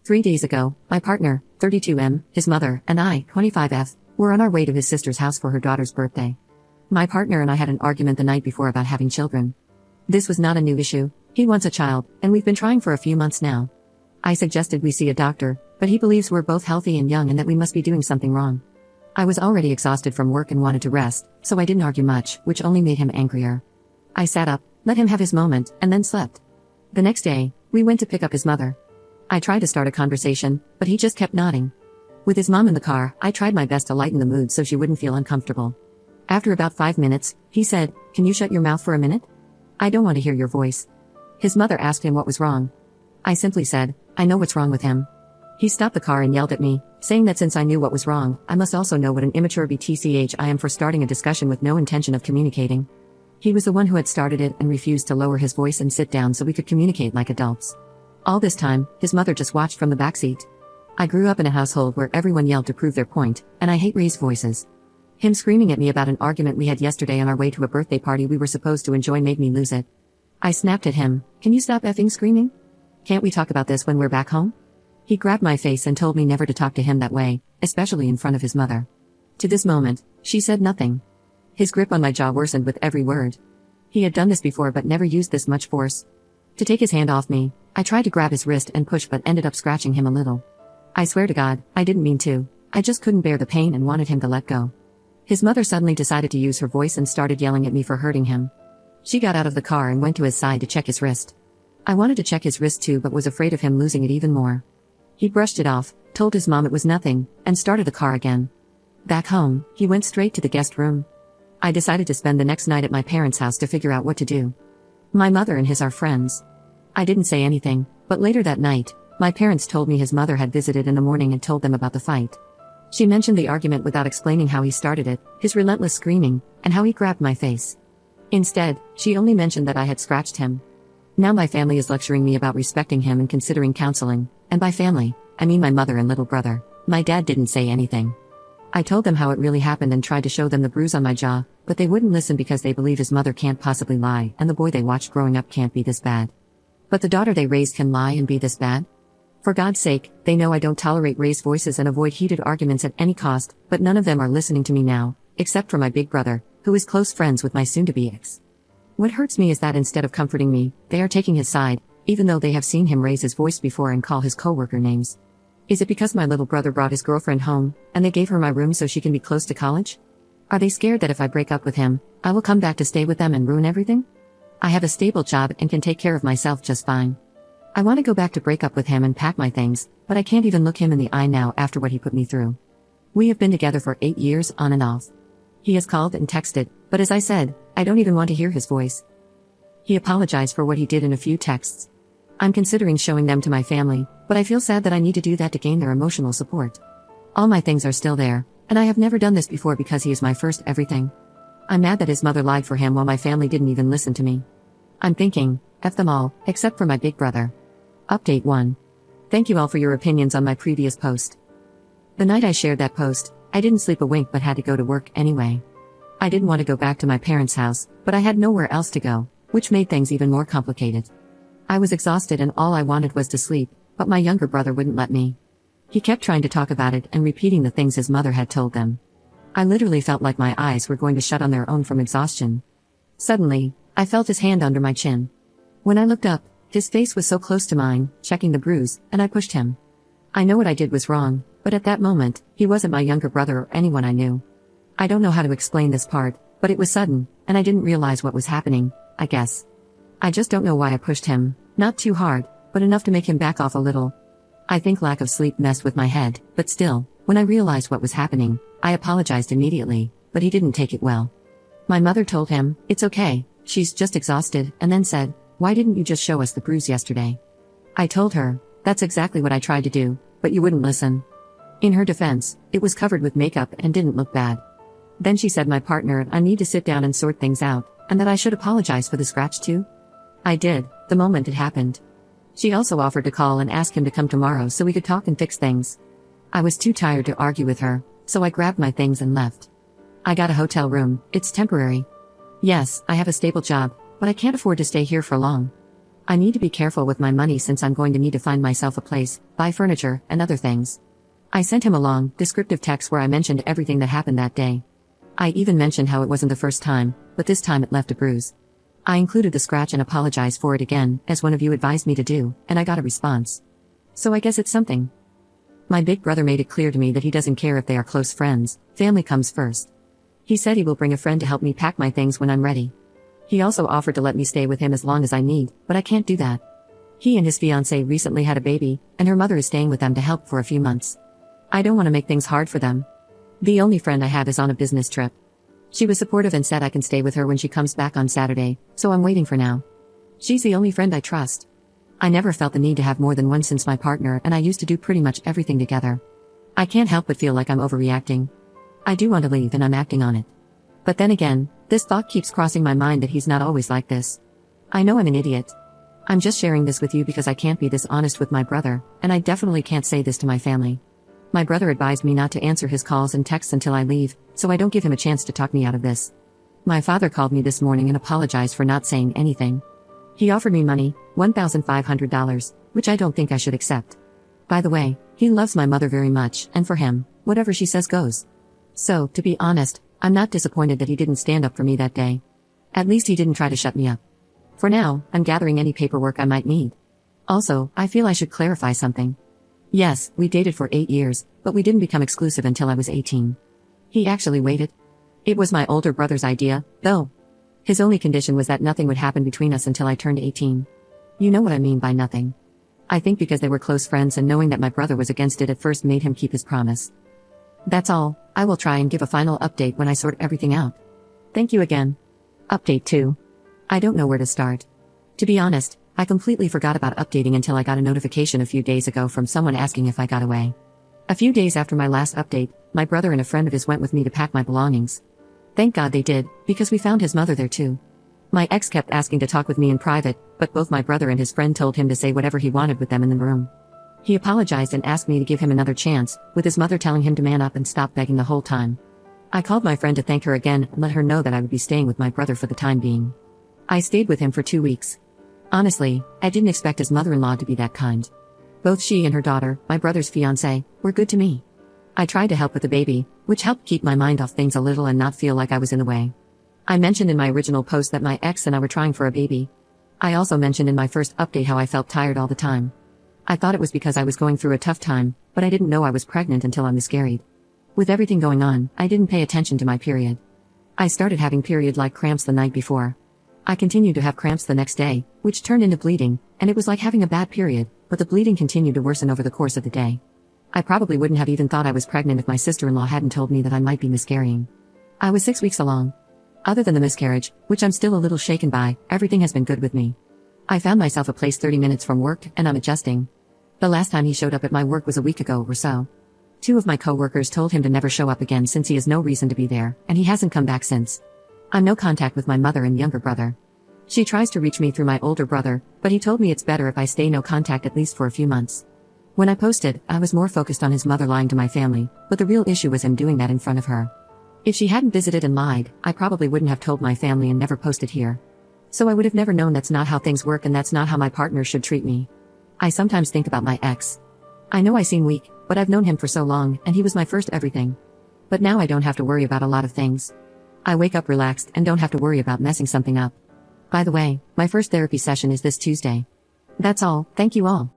3 days ago, my partner, 32M, his mother, and I, 25F, were on our way to his sister's house for her daughter's birthday. My partner and I had an argument the night before about having children. This was not a new issue. He wants a child, and we've been trying for a few months now. I suggested we see a doctor, but he believes we're both healthy and young and that we must be doing something wrong. I was already exhausted from work and wanted to rest, so I didn't argue much, which only made him angrier. I sat up, let him have his moment, and then slept. The next day, we went to pick up his mother. I tried to start a conversation, but he just kept nodding. With his mom in the car, I tried my best to lighten the mood so she wouldn't feel uncomfortable. After about 5 minutes, he said, "Can you shut your mouth for a minute? I don't want to hear your voice." His mother asked him what was wrong. I simply said, "I know what's wrong with him." He stopped the car and yelled at me, saying that since I knew what was wrong, I must also know what an immature BTCH I am for starting a discussion with no intention of communicating. He was the one who had started it and refused to lower his voice and sit down so we could communicate like adults. All this time, his mother just watched from the backseat. I grew up in a household where everyone yelled to prove their point, and I hate raised voices. Him screaming at me about an argument we had yesterday on our way to a birthday party we were supposed to enjoy made me lose it. I snapped at him, "Can you stop effing screaming? Can't we talk about this when we're back home?" He grabbed my face and told me never to talk to him that way, especially in front of his mother. To this moment, she said nothing. His grip on my jaw worsened with every word. He had done this before but never used this much force. To take his hand off me, I tried to grab his wrist and push but ended up scratching him a little. I swear to God, I didn't mean to. I just couldn't bear the pain and wanted him to let go. His mother suddenly decided to use her voice and started yelling at me for hurting him. She got out of the car and went to his side to check his wrist. I wanted to check his wrist too but was afraid of him losing it even more. He brushed it off, told his mom it was nothing, and started the car again. Back home, he went straight to the guest room. I decided to spend the next night at my parents' house to figure out what to do. My mother and his are friends. I didn't say anything, but later that night, my parents told me his mother had visited in the morning and told them about the fight. She mentioned the argument without explaining how he started it, his relentless screaming, and how he grabbed my face. Instead, she only mentioned that I had scratched him. Now my family is lecturing me about respecting him and considering counseling, and by family, I mean my mother and little brother. My dad didn't say anything. I told them how it really happened and tried to show them the bruise on my jaw, but they wouldn't listen because they believe his mother can't possibly lie and the boy they watched growing up can't be this bad. But the daughter they raised can lie and be this bad? For God's sake, they know I don't tolerate raised voices and avoid heated arguments at any cost, but none of them are listening to me now, except for my big brother, who is close friends with my soon-to-be ex. What hurts me is that instead of comforting me, they are taking his side, even though they have seen him raise his voice before and call his coworker names. Is it because my little brother brought his girlfriend home, and they gave her my room so she can be close to college? Are they scared that if I break up with him, I will come back to stay with them and ruin everything? I have a stable job and can take care of myself just fine. I want to go back to break up with him and pack my things, but I can't even look him in the eye now after what he put me through. We have been together for 8 years on and off. He has called and texted, but as I said, I don't even want to hear his voice. He apologized for what he did in a few texts. I'm considering showing them to my family, but I feel sad that I need to do that to gain their emotional support. All my things are still there, and I have never done this before because he is my first everything. I'm mad that his mother lied for him while my family didn't even listen to me. I'm thinking, F them all, except for my big brother. Update 1. Thank you all for your opinions on my previous post. The night I shared that post, I didn't sleep a wink but had to go to work anyway. I didn't want to go back to my parents' house, but I had nowhere else to go, which made things even more complicated. I was exhausted and all I wanted was to sleep, but my younger brother wouldn't let me. He kept trying to talk about it and repeating the things his mother had told them. I literally felt like my eyes were going to shut on their own from exhaustion. Suddenly, I felt his hand under my chin. When I looked up, his face was so close to mine, checking the bruise, and I pushed him. I know what I did was wrong, but at that moment, he wasn't my younger brother or anyone I knew. I don't know how to explain this part, but it was sudden, and I didn't realize what was happening, I guess. I just don't know why I pushed him, not too hard, but enough to make him back off a little. I think lack of sleep messed with my head, but still, when I realized what was happening, I apologized immediately, but he didn't take it well. My mother told him, "It's okay, she's just exhausted," and then said, "Why didn't you just show us the bruise yesterday?" I told her, "That's exactly what I tried to do, but you wouldn't listen." In her defense, it was covered with makeup and didn't look bad. Then she said my partner and I need to sit down and sort things out, and that I should apologize for the scratch too. I did, the moment it happened. She also offered to call and ask him to come tomorrow so we could talk and fix things. I was too tired to argue with her, so I grabbed my things and left. I got a hotel room, it's temporary. Yes, I have a stable job, but I can't afford to stay here for long. I need to be careful with my money since I'm going to need to find myself a place, buy furniture, and other things. I sent him a long, descriptive text where I mentioned everything that happened that day. I even mentioned how it wasn't the first time, but this time it left a bruise. I included the scratch and apologized for it again, as one of you advised me to do, and I got a response. So I guess it's something. My big brother made it clear to me that he doesn't care if they are close friends, family comes first. He said he will bring a friend to help me pack my things when I'm ready. He also offered to let me stay with him as long as I need, but I can't do that. He and his fiancée recently had a baby, and her mother is staying with them to help for a few months. I don't want to make things hard for them. The only friend I have is on a business trip. She was supportive and said I can stay with her when she comes back on Saturday, so I'm waiting for now. She's the only friend I trust. I never felt the need to have more than one since my partner and I used to do pretty much everything together. I can't help but feel like I'm overreacting. I do want to leave and I'm acting on it. But then again, this thought keeps crossing my mind that he's not always like this. I know I'm an idiot. I'm just sharing this with you because I can't be this honest with my brother, and I definitely can't say this to my family. My brother advised me not to answer his calls and texts until I leave, so I don't give him a chance to talk me out of this. My father called me this morning and apologized for not saying anything. He offered me money, $1,500, which I don't think I should accept. By the way, he loves my mother very much, and for him, whatever she says goes. So, to be honest, I'm not disappointed that he didn't stand up for me that day. At least he didn't try to shut me up. For now, I'm gathering any paperwork I might need. Also, I feel I should clarify something. Yes, we dated for 8 years, but we didn't become exclusive until I was 18. He actually waited. It was my older brother's idea, though. His only condition was that nothing would happen between us until I turned 18. You know what I mean by nothing. I think because they were close friends and knowing that my brother was against it at first made him keep his promise. That's all. I will try and give a final update when I sort everything out. Thank you again. Update 2. I don't know where to start. To be honest, I completely forgot about updating until I got a notification a few days ago from someone asking if I got away. A few days after my last update, my brother and a friend of his went with me to pack my belongings. Thank God they did, because we found his mother there too. My ex kept asking to talk with me in private, but both my brother and his friend told him to say whatever he wanted with them in the room. He apologized and asked me to give him another chance, with his mother telling him to man up and stop begging the whole time. I called my friend to thank her again and let her know that I would be staying with my brother for the time being. I stayed with him for 2 weeks. Honestly, I didn't expect his mother-in-law to be that kind. Both she and her daughter, my brother's fiancée, were good to me. I tried to help with the baby, which helped keep my mind off things a little and not feel like I was in the way. I mentioned in my original post that my ex and I were trying for a baby. I also mentioned in my first update how I felt tired all the time. I thought it was because I was going through a tough time, but I didn't know I was pregnant until I miscarried. With everything going on, I didn't pay attention to my period. I started having period-like cramps the night before. I continued to have cramps the next day, which turned into bleeding, and it was like having a bad period, but the bleeding continued to worsen over the course of the day. I probably wouldn't have even thought I was pregnant if my sister-in-law hadn't told me that I might be miscarrying. I was 6 weeks along. Other than the miscarriage, which I'm still a little shaken by, everything has been good with me. I found myself a place 30 minutes from work, and I'm adjusting. The last time he showed up at my work was a week ago or so. 2 of my co-workers told him to never show up again since he has no reason to be there, and he hasn't come back since. I'm no contact with my mother and younger brother. She tries to reach me through my older brother, but he told me it's better if I stay no contact at least for a few months. When I posted, I was more focused on his mother lying to my family, but the real issue was him doing that in front of her. If she hadn't visited and lied, I probably wouldn't have told my family and never posted here. So I would have never known that's not how things work and that's not how my partner should treat me. I sometimes think about my ex. I know I seem weak, but I've known him for so long, and he was my first everything. But now I don't have to worry about a lot of things. I wake up relaxed and don't have to worry about messing something up. By the way, my first therapy session is this Tuesday. That's all, thank you all.